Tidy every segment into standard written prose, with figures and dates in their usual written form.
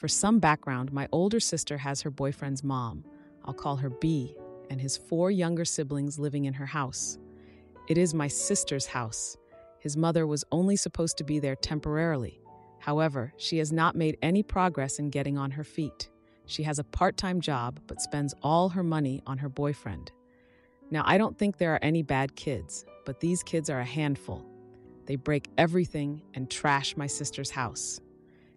For some background, my older sister has her boyfriend's mom, I'll call her B, and his 4 younger siblings living in her house. It is my sister's house. His mother was only supposed to be there temporarily. However, she has not made any progress in getting on her feet. She has a part-time job but spends all her money on her boyfriend. Now, I don't think there are any bad kids, but these kids are a handful. They break everything and trash my sister's house.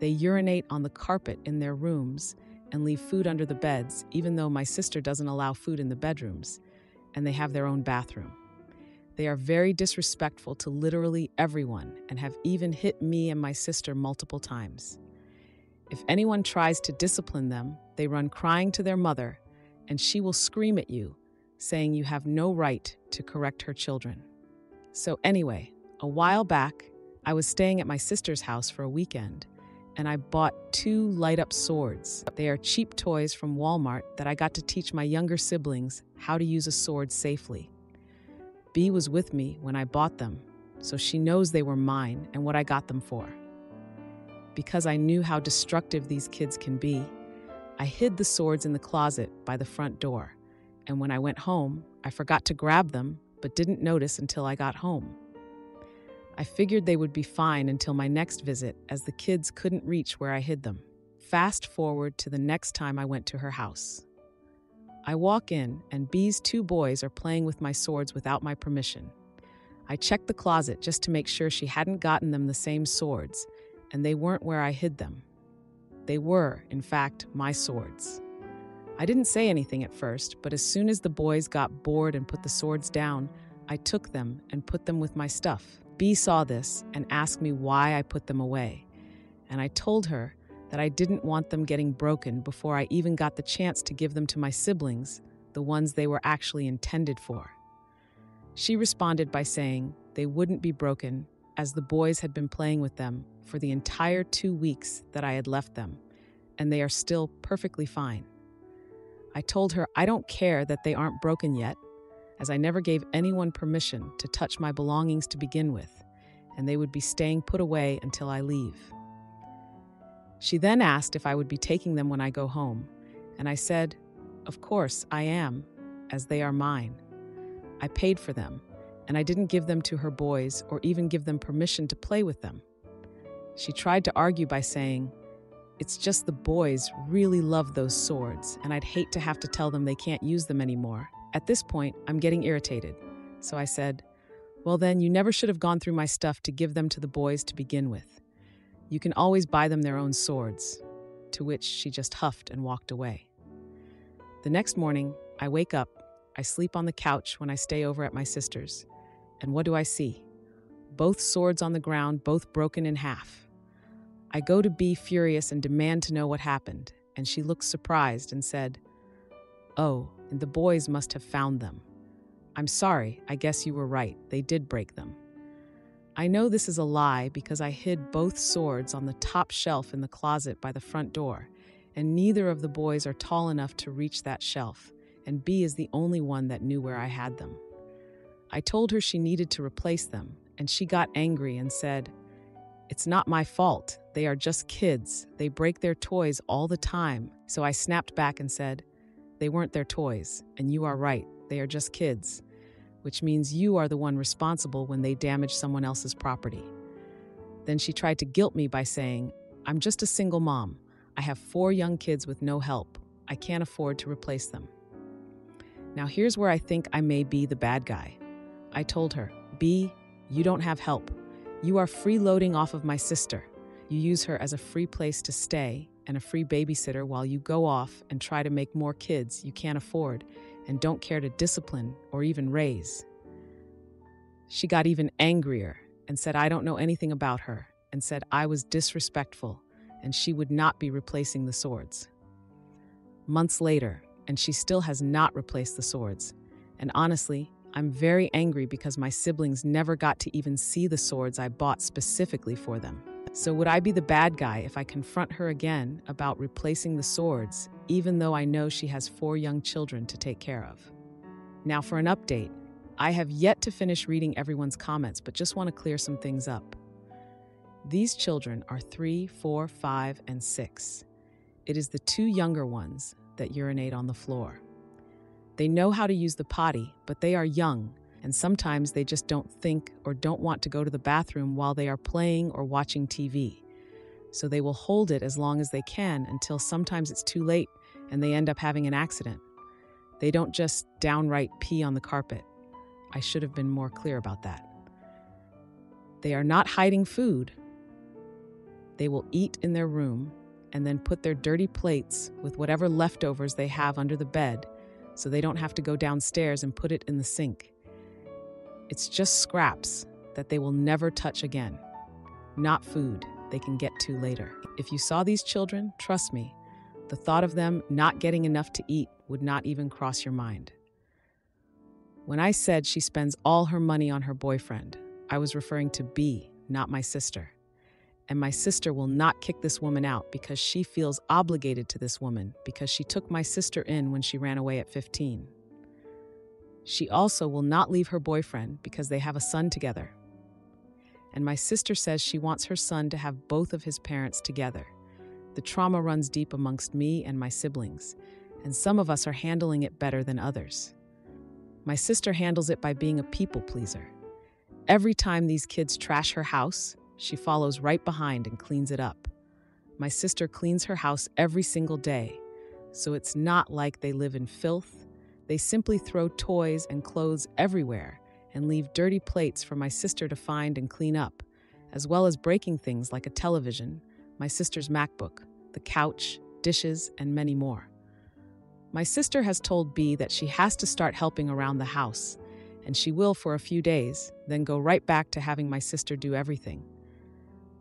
They urinate on the carpet in their rooms and leave food under the beds, even though my sister doesn't allow food in the bedrooms, and they have their own bathroom. They are very disrespectful to literally everyone and have even hit me and my sister multiple times. If anyone tries to discipline them, they run crying to their mother, and she will scream at you, saying you have no right to correct her children. So anyway, a while back, I was staying at my sister's house for a weekend, and I bought 2 light-up swords. They are cheap toys from Walmart that I got to teach my younger siblings how to use a sword safely. B was with me when I bought them, so she knows they were mine and what I got them for. Because I knew how destructive these kids can be, I hid the swords in the closet by the front door, and when I went home, I forgot to grab them but didn't notice until I got home. I figured they would be fine until my next visit, as the kids couldn't reach where I hid them. Fast forward to the next time I went to her house. I walk in, and B's 2 boys are playing with my swords without my permission. I checked the closet just to make sure she hadn't gotten them the same swords, and they weren't where I hid them. They were, in fact, my swords. I didn't say anything at first, but as soon as the boys got bored and put the swords down, I took them and put them with my stuff. B saw this and asked me why I put them away, and I told her that I didn't want them getting broken before I even got the chance to give them to my siblings, the ones they were actually intended for. She responded by saying they wouldn't be broken, as the boys had been playing with them for the entire 2 weeks that I had left them, and they are still perfectly fine. I told her I don't care that they aren't broken yet, as I never gave anyone permission to touch my belongings to begin with, and they would be staying put away until I leave. She then asked if I would be taking them when I go home, and I said, of course I am, as they are mine. I paid for them, and I didn't give them to her boys or even give them permission to play with them. She tried to argue by saying, it's just the boys really love those swords, and I'd hate to have to tell them they can't use them anymore. At this point, I'm getting irritated, so I said, well then, you never should have gone through my stuff to give them to the boys to begin with. You can always buy them their own swords, to which she just huffed and walked away. The next morning, I wake up, I sleep on the couch when I stay over at my sister's, and what do I see? Both swords on the ground, both broken in half. I go to B furious and demand to know what happened, and she looks surprised and said, oh, and the boys must have found them. I'm sorry, I guess you were right, they did break them. I know this is a lie because I hid both swords on the top shelf in the closet by the front door, and neither of the boys are tall enough to reach that shelf, and B is the only one that knew where I had them. I told her she needed to replace them, and she got angry and said, it's not my fault, they are just kids, they break their toys all the time. So I snapped back and said, they weren't their toys, and you are right, they are just kids, which means you are the one responsible when they damage someone else's property. Then she tried to guilt me by saying, I'm just a single mom. I have 4 young kids with no help. I can't afford to replace them. Now here's where I think I may be the bad guy. I told her, B, you don't have help. You are freeloading off of my sister. You use her as a free place to stay and a free babysitter while you go off and try to make more kids you can't afford and don't care to discipline or even raise. She got even angrier and said I don't know anything about her and said I was disrespectful and she would not be replacing the swords. Months later, and she still has not replaced the swords. And honestly, I'm very angry because my siblings never got to even see the swords I bought specifically for them. So would I be the bad guy if I confront her again about replacing the swords, even though I know she has 4 young children to take care of? Now for an update. I have yet to finish reading everyone's comments, but just want to clear some things up. These children are 3, 4, 5, and 6. It is the two younger ones that urinate on the floor. They know how to use the potty, but they are young, and sometimes they just don't think or don't want to go to the bathroom while they are playing or watching TV. So they will hold it as long as they can until sometimes it's too late and they end up having an accident. They don't just downright pee on the carpet. I should have been more clear about that. They are not hiding food. They will eat in their room and then put their dirty plates with whatever leftovers they have under the bed so they don't have to go downstairs and put it in the sink. It's just scraps that they will never touch again. Not food they can get to later. If you saw these children, trust me, the thought of them not getting enough to eat would not even cross your mind. When I said she spends all her money on her boyfriend, I was referring to B, not my sister. And my sister will not kick this woman out because she feels obligated to this woman because she took my sister in when she ran away at 15. She also will not leave her boyfriend because they have a son together. And my sister says she wants her son to have both of his parents together. The trauma runs deep amongst me and my siblings, and some of us are handling it better than others. My sister handles it by being a people pleaser. Every time these kids trash her house, she follows right behind and cleans it up. My sister cleans her house every single day, so it's not like they live in filth. They simply throw toys and clothes everywhere and leave dirty plates for my sister to find and clean up, as well as breaking things like a television, my sister's MacBook, the couch, dishes, and many more. My sister has told B that she has to start helping around the house, and she will for a few days, then go right back to having my sister do everything.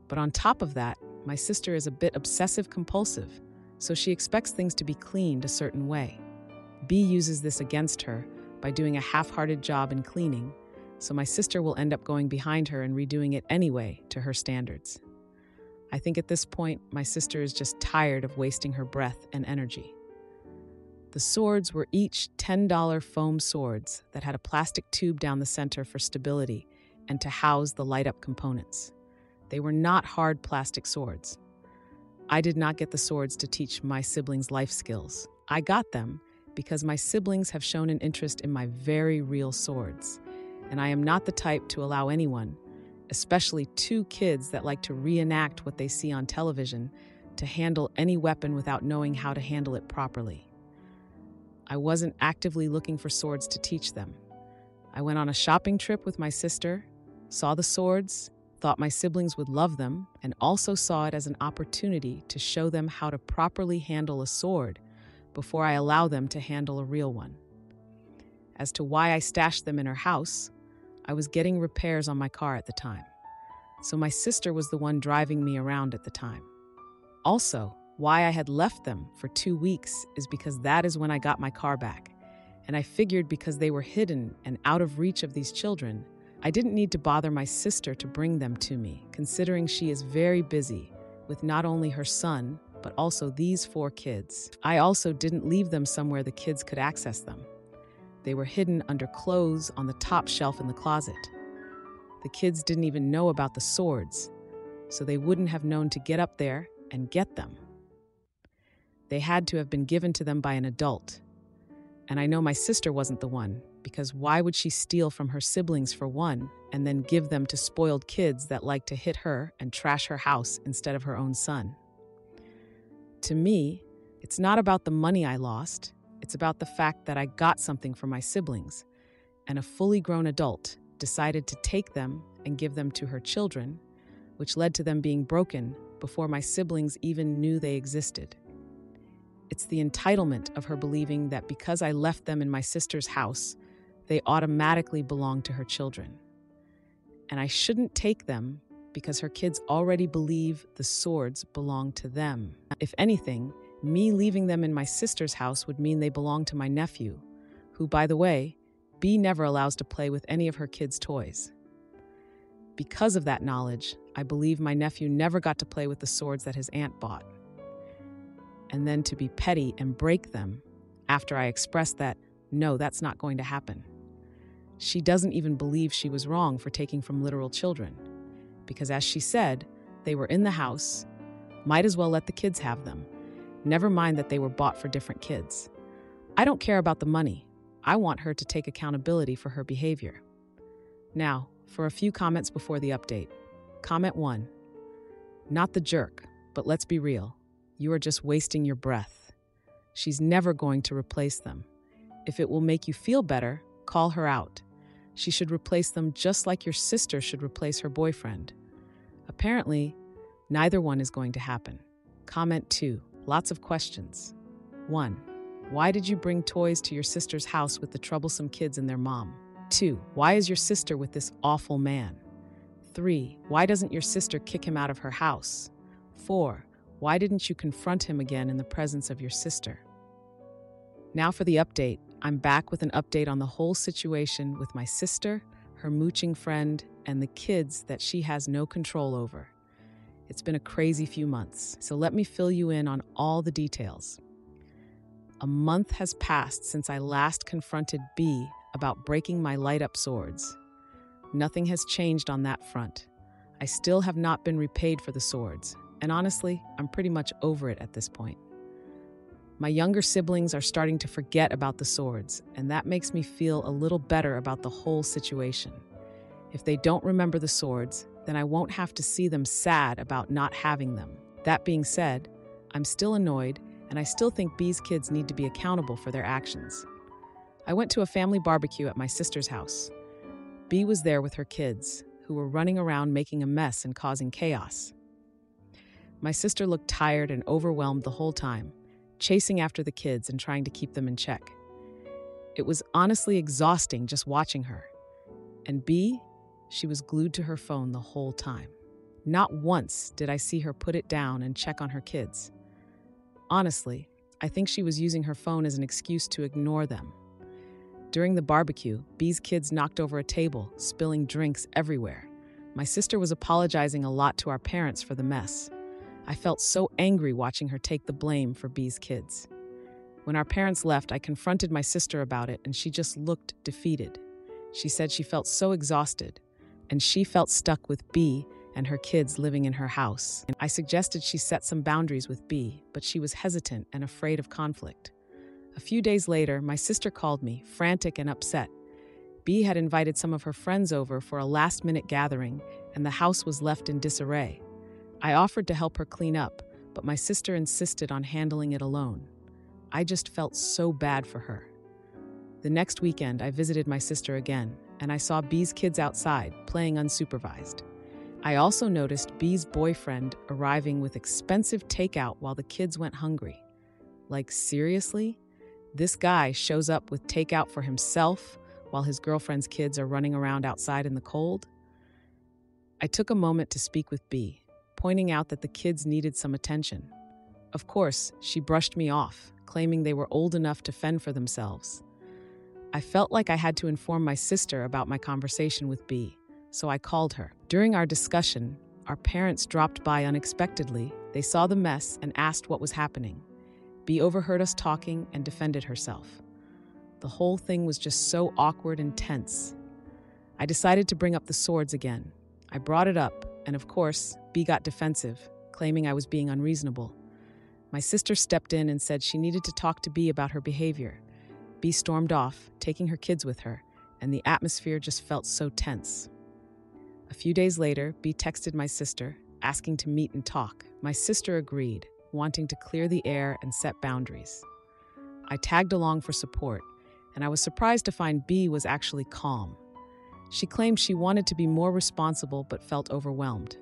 But on top of that, my sister is a bit obsessive-compulsive, so she expects things to be cleaned a certain way. B uses this against her by doing a half-hearted job in cleaning, so my sister will end up going behind her and redoing it anyway to her standards. I think at this point, my sister is just tired of wasting her breath and energy. The swords were each $10 foam swords that had a plastic tube down the center for stability and to house the light-up components. They were not hard plastic swords. I did not get the swords to teach my siblings life skills. I got them because my siblings have shown an interest in my very real swords, and I am not the type to allow anyone, especially two kids that like to reenact what they see on television, to handle any weapon without knowing how to handle it properly. I wasn't actively looking for swords to teach them. I went on a shopping trip with my sister, saw the swords, thought my siblings would love them, and also saw it as an opportunity to show them how to properly handle a sword before I allow them to handle a real one. As to why I stashed them in her house, I was getting repairs on my car at the time, so my sister was the one driving me around at the time. Also, why I had left them for 2 weeks is because that is when I got my car back, and I figured because they were hidden and out of reach of these children, I didn't need to bother my sister to bring them to me, considering she is very busy with not only her son, but also these 4 kids. I also didn't leave them somewhere the kids could access them. They were hidden under clothes on the top shelf in the closet. The kids didn't even know about the swords, so they wouldn't have known to get up there and get them. They had to have been given to them by an adult. And I know my sister wasn't the one, because why would she steal from her siblings for one and then give them to spoiled kids that like to hit her and trash her house instead of her own son? To me, it's not about the money I lost. It's about the fact that I got something for my siblings, and a fully grown adult decided to take them and give them to her children, which led to them being broken before my siblings even knew they existed. It's the entitlement of her believing that because I left them in my sister's house, they automatically belong to her children. And I shouldn't take them because her kids already believe the swords belong to them. If anything, me leaving them in my sister's house would mean they belong to my nephew, who, by the way, B never allows to play with any of her kids' toys. Because of that knowledge, I believe my nephew never got to play with the swords that his aunt bought. And then to be petty and break them after I expressed that, no, that's not going to happen. She doesn't even believe she was wrong for taking from literal children, because as she said, they were in the house, might as well let the kids have them. Never mind that they were bought for different kids. I don't care about the money. I want her to take accountability for her behavior. Now, for a few comments before the update. Comment 1. Not the jerk, but let's be real. You are just wasting your breath. She's never going to replace them. If it will make you feel better, call her out. She should replace them just like your sister should replace her boyfriend. Apparently, neither one is going to happen. Comment 2. Lots of questions. 1. Why did you bring toys to your sister's house with the troublesome kids and their mom? 2. Why is your sister with this awful man? 3. Why doesn't your sister kick him out of her house? 4. Why didn't you confront him again in the presence of your sister? Now for the update. I'm back with an update on the whole situation with my sister, her mooching friend, and the kids that she has no control over. It's been a crazy few months, so let me fill you in on all the details. A month has passed since I last confronted B about breaking my light-up swords. Nothing has changed on that front. I still have not been repaid for the swords, and honestly, I'm pretty much over it at this point. My younger siblings are starting to forget about the swords, and that makes me feel a little better about the whole situation. If they don't remember the swords, then I won't have to see them sad about not having them. That being said, I'm still annoyed, and I still think B's kids need to be accountable for their actions. I went to a family barbecue at my sister's house. B was there with her kids, who were running around making a mess and causing chaos. My sister looked tired and overwhelmed the whole time, chasing after the kids and trying to keep them in check. It was honestly exhausting just watching her. And B, she was glued to her phone the whole time. Not once did I see her put it down and check on her kids. Honestly, I think she was using her phone as an excuse to ignore them. During the barbecue, B's kids knocked over a table, spilling drinks everywhere. My sister was apologizing a lot to our parents for the mess. I felt so angry watching her take the blame for B's kids. When our parents left, I confronted my sister about it, and she just looked defeated. She said she felt so exhausted, and she felt stuck with B and her kids living in her house. I suggested she set some boundaries with B, but she was hesitant and afraid of conflict. A few days later, my sister called me, frantic and upset. B had invited some of her friends over for a last-minute gathering, and the house was left in disarray. I offered to help her clean up, but my sister insisted on handling it alone. I just felt so bad for her. The next weekend, I visited my sister again, and I saw B's kids outside, playing unsupervised. I also noticed B's boyfriend arriving with expensive takeout while the kids went hungry. Like, seriously? This guy shows up with takeout for himself while his girlfriend's kids are running around outside in the cold? I took a moment to speak with B, pointing out that the kids needed some attention. Of course, she brushed me off, claiming they were old enough to fend for themselves. I felt like I had to inform my sister about my conversation with B, so I called her. During our discussion, our parents dropped by unexpectedly. They saw the mess and asked what was happening. B overheard us talking and defended herself. The whole thing was just so awkward and tense. I decided to bring up the swords again. I brought it up, and of course, B got defensive, claiming I was being unreasonable. My sister stepped in and said she needed to talk to B about her behavior. B stormed off, taking her kids with her, and the atmosphere just felt so tense. A few days later, B texted my sister, asking to meet and talk. My sister agreed, wanting to clear the air and set boundaries. I tagged along for support, and I was surprised to find B was actually calm. She claimed she wanted to be more responsible but felt overwhelmed.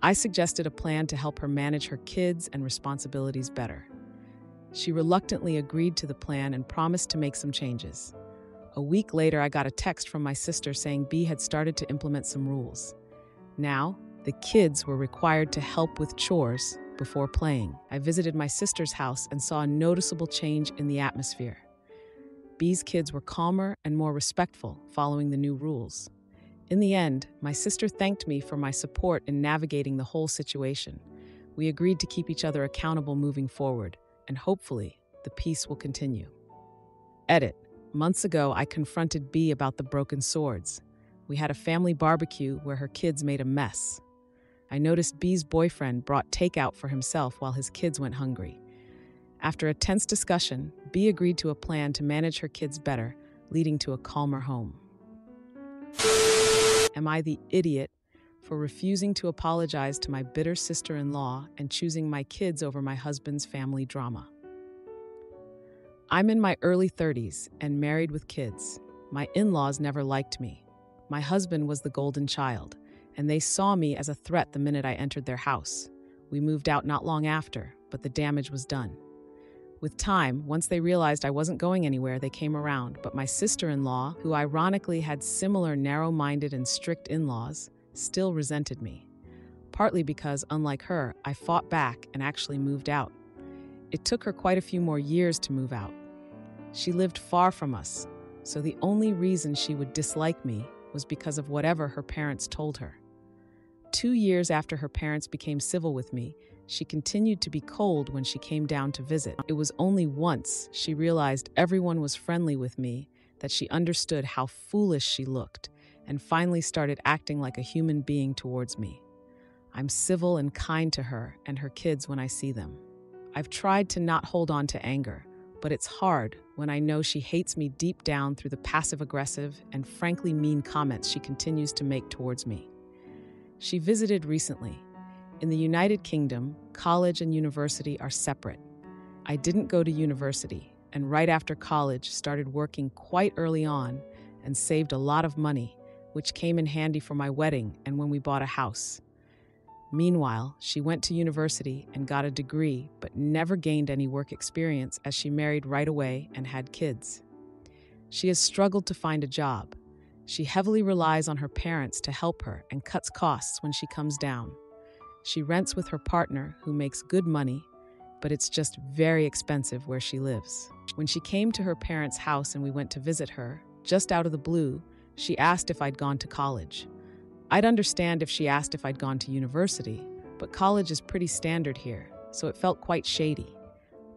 I suggested a plan to help her manage her kids and responsibilities better. She reluctantly agreed to the plan and promised to make some changes. A week later, I got a text from my sister saying B had started to implement some rules. Now, the kids were required to help with chores before playing. I visited my sister's house and saw a noticeable change in the atmosphere. B's kids were calmer and more respectful following the new rules. In the end, my sister thanked me for my support in navigating the whole situation. We agreed to keep each other accountable moving forward, and hopefully, the peace will continue. Edit. Months ago, I confronted B about the broken swords. We had a family barbecue where her kids made a mess. I noticed B's boyfriend brought takeout for himself while his kids went hungry. After a tense discussion, B agreed to a plan to manage her kids better, leading to a calmer home. Am I the idiot for refusing to apologize to my bitter sister-in-law and choosing my kids over my husband's family drama? I'm in my early 30s and married with kids. My in-laws never liked me. My husband was the golden child, and they saw me as a threat the minute I entered their house. We moved out not long after, but the damage was done. With time, once they realized I wasn't going anywhere, they came around, but my sister-in-law, who ironically had similar narrow-minded and strict in-laws, still resented me. Partly because, unlike her, I fought back and actually moved out. It took her quite a few more years to move out. She lived far from us, so the only reason she would dislike me was because of whatever her parents told her. 2 years after her parents became civil with me, she continued to be cold when she came down to visit. It was only once she realized everyone was friendly with me that she understood how foolish she looked and finally started acting like a human being towards me. I'm civil and kind to her and her kids when I see them. I've tried to not hold on to anger, but it's hard when I know she hates me deep down through the passive-aggressive and frankly mean comments she continues to make towards me. She visited recently. In the United Kingdom, college and university are separate. I didn't go to university, and right after college started working quite early on and saved a lot of money, which came in handy for my wedding and when we bought a house. Meanwhile, she went to university and got a degree, but never gained any work experience as she married right away and had kids. She has struggled to find a job. She heavily relies on her parents to help her and cuts costs when she comes down. She rents with her partner, who makes good money, but it's just very expensive where she lives. When she came to her parents' house and we went to visit her, just out of the blue, she asked if I'd gone to college. I'd understand if she asked if I'd gone to university, but college is pretty standard here, so it felt quite shady.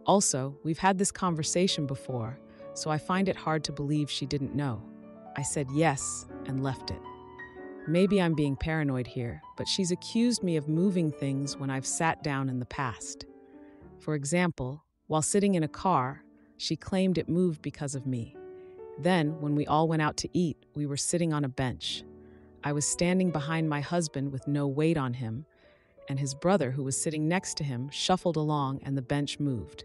Also, we've had this conversation before, so I find it hard to believe she didn't know. I said yes and left it. Maybe I'm being paranoid here, but she's accused me of moving things when I've sat down in the past. For example, while sitting in a car, she claimed it moved because of me. Then, when we all went out to eat, we were sitting on a bench. I was standing behind my husband with no weight on him, and his brother, who was sitting next to him, shuffled along and the bench moved.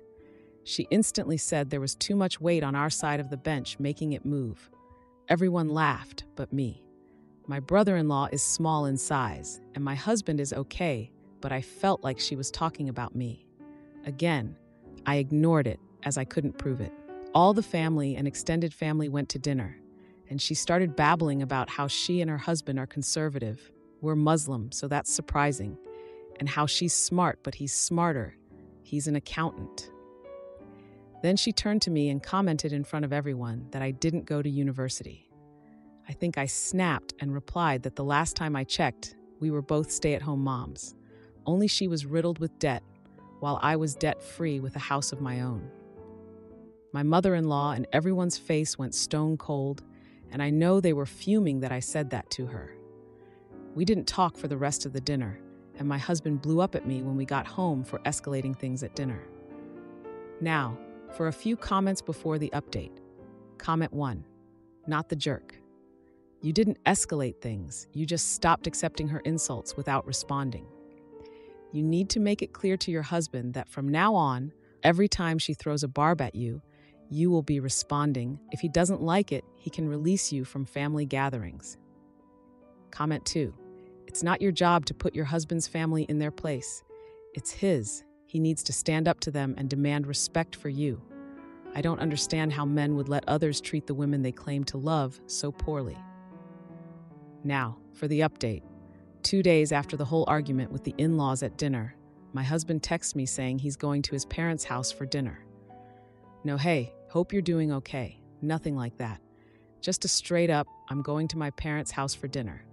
She instantly said there was too much weight on our side of the bench, making it move. Everyone laughed, but me. My brother-in-law is small in size, and my husband is okay, but I felt like she was talking about me. Again, I ignored it, as I couldn't prove it. All the family and extended family went to dinner, and she started babbling about how she and her husband are conservative. We're Muslim, so that's surprising. And how she's smart, but he's smarter. He's an accountant. Then she turned to me and commented in front of everyone that I didn't go to university. I think I snapped and replied that the last time I checked, we were both stay-at-home moms. Only she was riddled with debt, while I was debt-free with a house of my own. My mother-in-law and everyone's face went stone cold, and I know they were fuming that I said that to her. We didn't talk for the rest of the dinner, and my husband blew up at me when we got home for escalating things at dinner. Now, for a few comments before the update. Comment 1. Not the jerk. You didn't escalate things, you just stopped accepting her insults without responding. You need to make it clear to your husband that from now on, every time she throws a barb at you, you will be responding. If he doesn't like it, he can release you from family gatherings. Comment 2. It's not your job to put your husband's family in their place. It's his. He needs to stand up to them and demand respect for you. I don't understand how men would let others treat the women they claim to love so poorly. Now, for the update. 2 days after the whole argument with the in-laws at dinner, my husband texts me saying he's going to his parents' house for dinner. No, hey, hope you're doing okay. Nothing like that. Just a straight up, I'm going to my parents' house for dinner.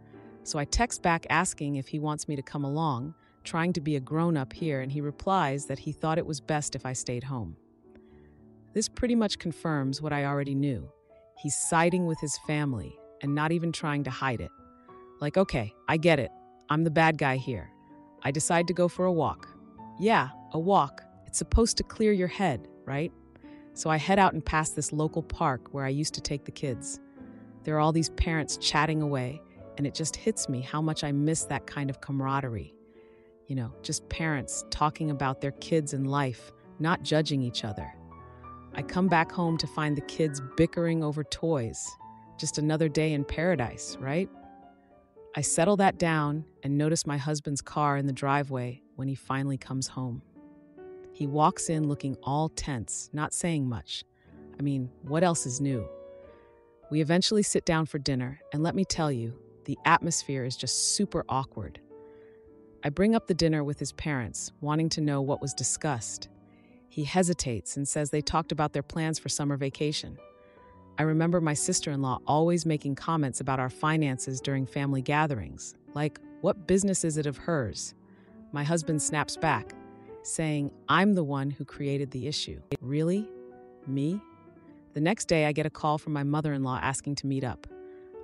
So I text back asking if he wants me to come along, trying to be a grown-up here, and he replies that he thought it was best if I stayed home. This pretty much confirms what I already knew. He's siding with his family and not even trying to hide it. Like, okay, I get it. I'm the bad guy here. I decide to go for a walk. Yeah, a walk. It's It's supposed to clear your head, right? So I head out and pass this local park where I used to take the kids. There are all these parents chatting away, and it just hits me how much I miss that kind of camaraderie. Just parents talking about their kids and life, not judging each other. I come back home to find the kids bickering over toys. Just another day in paradise, right? I settle that down and notice my husband's car in the driveway when he finally comes home. He walks in looking all tense, not saying much. I mean, what else is new? We eventually sit down for dinner, and let me tell you, the atmosphere is just super awkward. I bring up the dinner with his parents, wanting to know what was discussed. He hesitates and says they talked about their plans for summer vacation. I remember my sister-in-law always making comments about our finances during family gatherings, like, what business is it of hers? My husband snaps back, saying, I'm the one who created the issue. Really? Me? The next day, I get a call from my mother-in-law asking to meet up.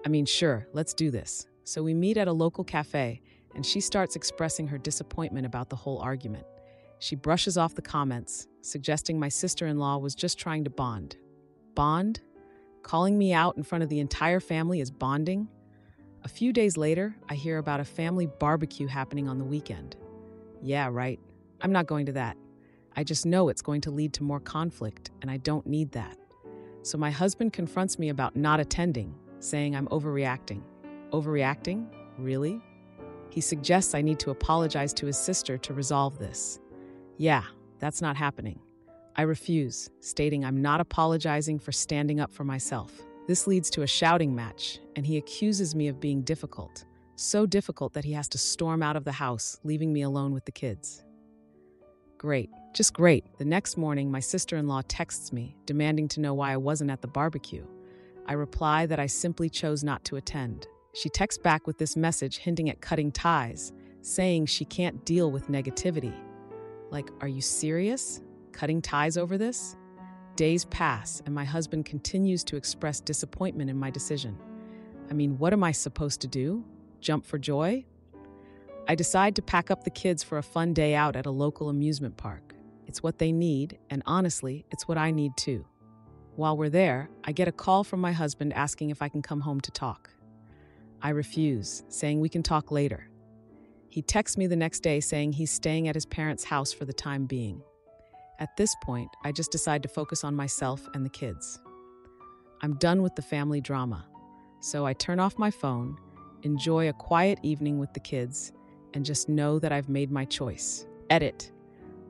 I mean, sure, let's do this. So we meet at a local cafe, and she starts expressing her disappointment about the whole argument. She brushes off the comments, suggesting my sister-in-law was just trying to bond. Bond? Calling me out in front of the entire family is bonding? A few days later, I hear about a family barbecue happening on the weekend. Yeah, right. I'm not going to that. I just know it's going to lead to more conflict, and I don't need that. So my husband confronts me about not attending, saying I'm overreacting. Overreacting? Really? He suggests I need to apologize to his sister to resolve this. Yeah, that's not happening. I refuse, stating I'm not apologizing for standing up for myself. This leads to a shouting match, and he accuses me of being difficult. So difficult that he has to storm out of the house, leaving me alone with the kids. Great. Just great. The next morning, my sister-in-law texts me, demanding to know why I wasn't at the barbecue. I reply that I simply chose not to attend. She texts back with this message hinting at cutting ties, saying she can't deal with negativity. Like, are you serious? Cutting ties over this? Days pass, and my husband continues to express disappointment in my decision. I mean, what am I supposed to do? Jump for joy? I decide to pack up the kids for a fun day out at a local amusement park. It's what they need, and honestly, it's what I need too. While we're there, I get a call from my husband asking if I can come home to talk. I refuse, saying we can talk later. He texts me the next day saying he's staying at his parents' house for the time being. At this point, I just decide to focus on myself and the kids. I'm done with the family drama, so I turn off my phone, enjoy a quiet evening with the kids, and just know that I've made my choice. Edit.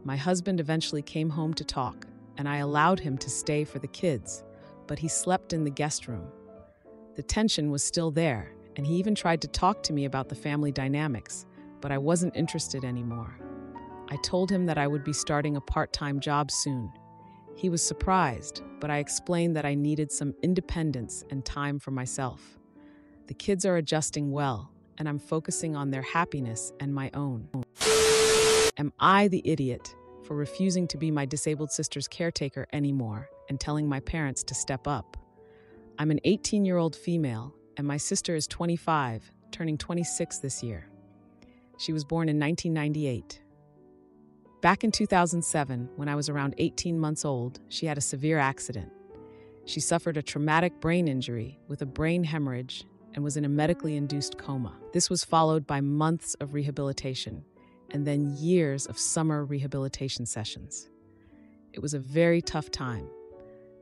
My husband eventually came home to talk, and I allowed him to stay for the kids, but he slept in the guest room. The tension was still there, and he even tried to talk to me about the family dynamics, but I wasn't interested anymore. I told him that I would be starting a part-time job soon. He was surprised, but I explained that I needed some independence and time for myself. The kids are adjusting well, and I'm focusing on their happiness and my own. Am I the idiot for refusing to be my disabled sister's caretaker anymore and telling my parents to step up? I'm an 18-year-old female, and my sister is 25, turning 26 this year. She was born in 1998. Back in 2007, when I was around 18 months old, she had a severe accident. She suffered a traumatic brain injury with a brain hemorrhage and was in a medically induced coma. This was followed by months of rehabilitation and then years of summer rehabilitation sessions. It was a very tough time.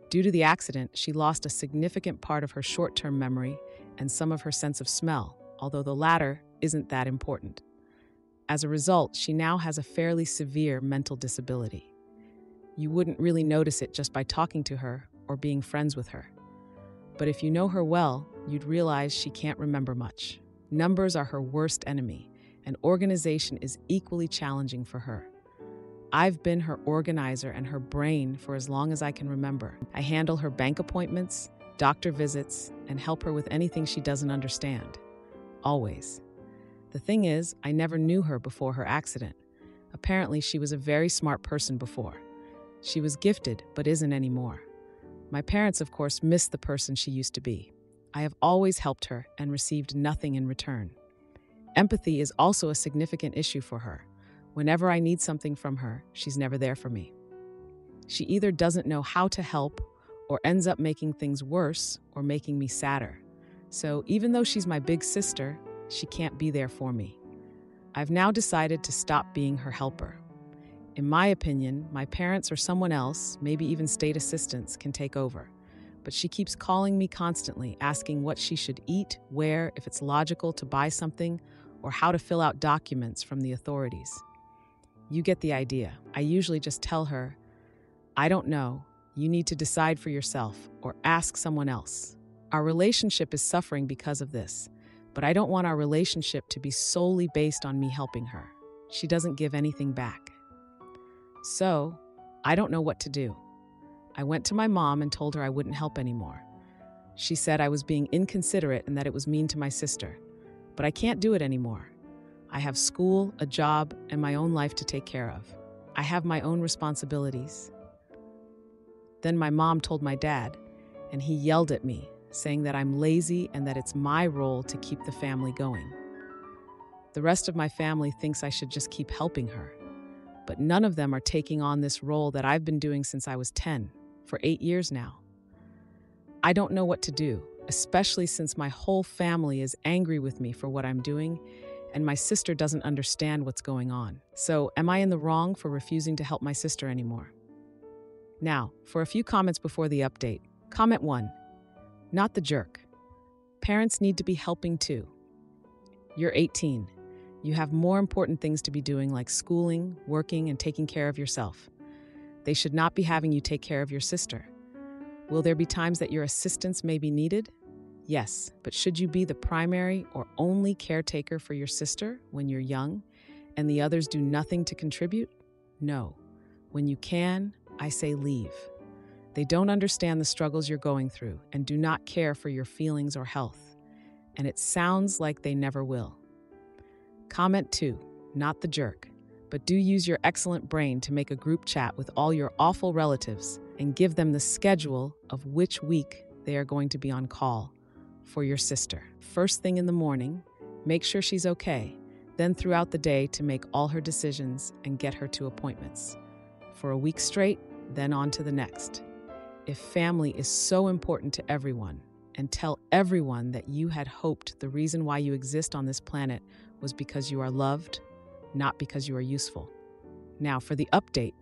Due to the accident, she lost a significant part of her short-term memory and some of her sense of smell, although the latter isn't that important. As a result, she now has a fairly severe mental disability. You wouldn't really notice it just by talking to her or being friends with her. But if you know her well, you'd realize she can't remember much. Numbers are her worst enemy, and organization is equally challenging for her. I've been her organizer and her brain for as long as I can remember. I handle her bank appointments, doctor visits, and help her with anything she doesn't understand. Always. The thing is, I never knew her before her accident. Apparently, she was a very smart person before. She was gifted, but isn't anymore. My parents, of course, miss the person she used to be. I have always helped her and received nothing in return. Empathy is also a significant issue for her. Whenever I need something from her, she's never there for me. She either doesn't know how to help or ends up making things worse or making me sadder. So even though she's my big sister, she can't be there for me. I've now decided to stop being her helper. In my opinion, my parents or someone else, maybe even state assistants, can take over. But she keeps calling me constantly, asking what she should eat, where, if it's logical to buy something, or how to fill out documents from the authorities. You get the idea. I usually just tell her, I don't know, you need to decide for yourself, or ask someone else. Our relationship is suffering because of this, but I don't want our relationship to be solely based on me helping her. She doesn't give anything back. So, I don't know what to do. I went to my mom and told her I wouldn't help anymore. She said I was being inconsiderate and that it was mean to my sister. But I can't do it anymore. I have school, a job, and my own life to take care of. I have my own responsibilities. Then my mom told my dad, and he yelled at me, saying that I'm lazy and that it's my role to keep the family going. The rest of my family thinks I should just keep helping her. But none of them are taking on this role that I've been doing since I was 10, for 8 years now. I don't know what to do, especially since my whole family is angry with me for what I'm doing, and my sister doesn't understand what's going on. So, am I in the wrong for refusing to help my sister anymore? Now, for a few comments before the update. Comment 1. Not the jerk. Parents need to be helping too. You're 18. You have more important things to be doing like schooling, working, and taking care of yourself. They should not be having you take care of your sister. Will there be times that your assistance may be needed? Yes, but should you be the primary or only caretaker for your sister when you're young and the others do nothing to contribute? No. When you can, I say leave. They don't understand the struggles you're going through and do not care for your feelings or health. And it sounds like they never will. Comment 2, not the jerk, but do use your excellent brain to make a group chat with all your awful relatives and give them the schedule of which week they are going to be on call for your sister. First thing in the morning, make sure she's okay, then throughout the day to make all her decisions and get her to appointments. For a week straight, then on to the next. If family is so important to everyone, and tell everyone that you had hoped the reason why you exist on this planet was because you are loved, not because you are useful. Now for the update.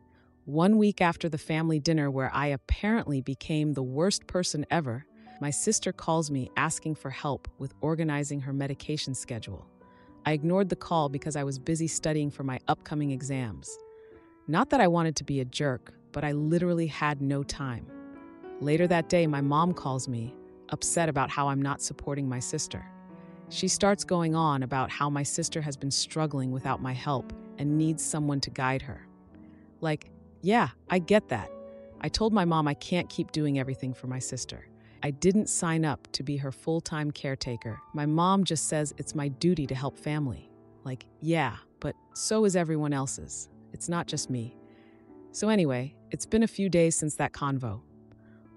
1 week after the family dinner where I apparently became the worst person ever, my sister calls me asking for help with organizing her medication schedule. I ignored the call because I was busy studying for my upcoming exams. Not that I wanted to be a jerk, but I literally had no time. Later that day, my mom calls me, upset about how I'm not supporting my sister. She starts going on about how my sister has been struggling without my help and needs someone to guide her. Like, yeah, I get that. I told my mom I can't keep doing everything for my sister. I didn't sign up to be her full-time caretaker. My mom just says it's my duty to help family. Like, yeah, but so is everyone else's. It's not just me. So anyway, it's been a few days since that convo.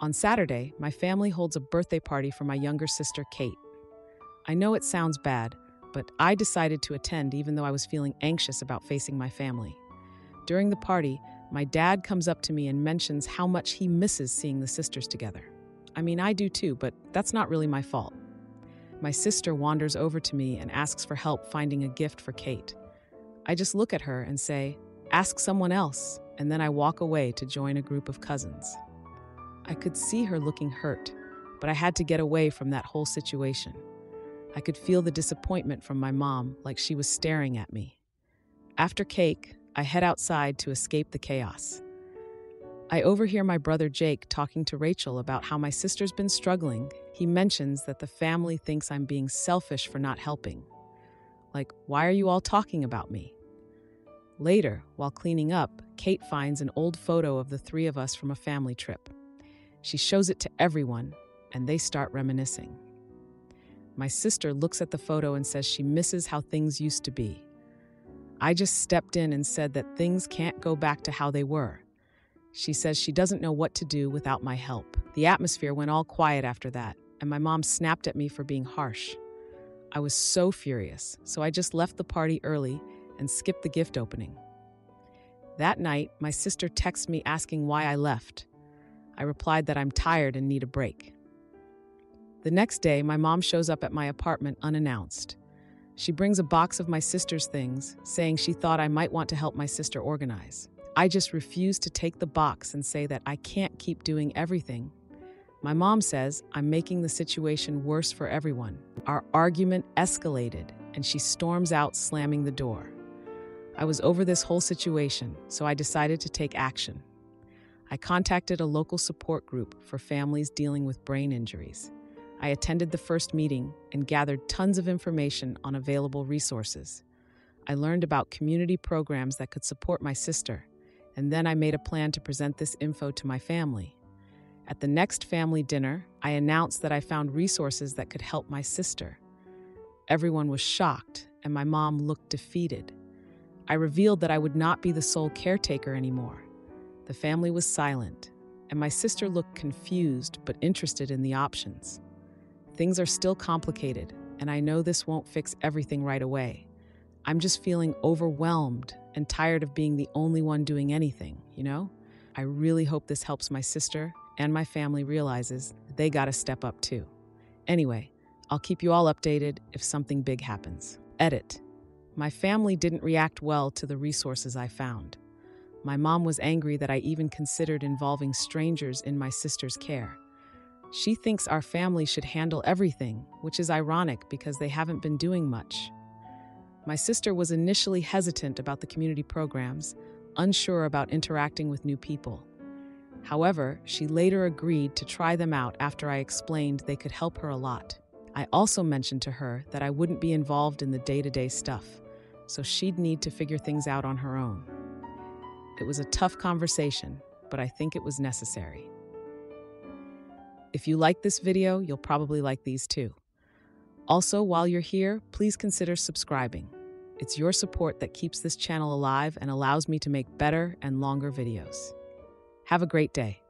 On Saturday, my family holds a birthday party for my younger sister, Kate. I know it sounds bad, but I decided to attend even though I was feeling anxious about facing my family. During the party, my dad comes up to me and mentions how much he misses seeing the sisters together. I mean, I do too, but that's not really my fault. My sister wanders over to me and asks for help finding a gift for Kate. I just look at her and say, ask someone else, and then I walk away to join a group of cousins. I could see her looking hurt, but I had to get away from that whole situation. I could feel the disappointment from my mom, like she was staring at me. After cake, I head outside to escape the chaos. I overhear my brother Jake talking to Rachel about how my sister's been struggling. He mentions that the family thinks I'm being selfish for not helping. Like, why are you all talking about me? Later, while cleaning up, Kate finds an old photo of the three of us from a family trip. She shows it to everyone, and they start reminiscing. My sister looks at the photo and says she misses how things used to be. I just stepped in and said that things can't go back to how they were. She says she doesn't know what to do without my help. The atmosphere went all quiet after that, and my mom snapped at me for being harsh. I was so furious, so I just left the party early and skipped the gift opening. That night, my sister texted me asking why I left. I replied that I'm tired and need a break. The next day, my mom shows up at my apartment unannounced. She brings a box of my sister's things, saying she thought I might want to help my sister organize. I just refused to take the box and say that I can't keep doing everything. My mom says I'm making the situation worse for everyone. Our argument escalated, and she storms out, slamming the door. I was over this whole situation, so I decided to take action. I contacted a local support group for families dealing with brain injuries. I attended the first meeting and gathered tons of information on available resources. I learned about community programs that could support my sister, and then I made a plan to present this info to my family. At the next family dinner, I announced that I found resources that could help my sister. Everyone was shocked, and my mom looked defeated. I revealed that I would not be the sole caretaker anymore. The family was silent, and my sister looked confused but interested in the options. Things are still complicated, and I know this won't fix everything right away. I'm just feeling overwhelmed and tired of being the only one doing anything, you know? I really hope this helps my sister and my family realizes they gotta step up too. Anyway, I'll keep you all updated if something big happens. Edit. My family didn't react well to the resources I found. My mom was angry that I even considered involving strangers in my sister's care. She thinks our family should handle everything, which is ironic because they haven't been doing much. My sister was initially hesitant about the community programs, unsure about interacting with new people. However, she later agreed to try them out after I explained they could help her a lot. I also mentioned to her that I wouldn't be involved in the day-to-day stuff, so she'd need to figure things out on her own. It was a tough conversation, but I think it was necessary. If you like this video, you'll probably like these too. Also, while you're here, please consider subscribing. It's your support that keeps this channel alive and allows me to make better and longer videos. Have a great day.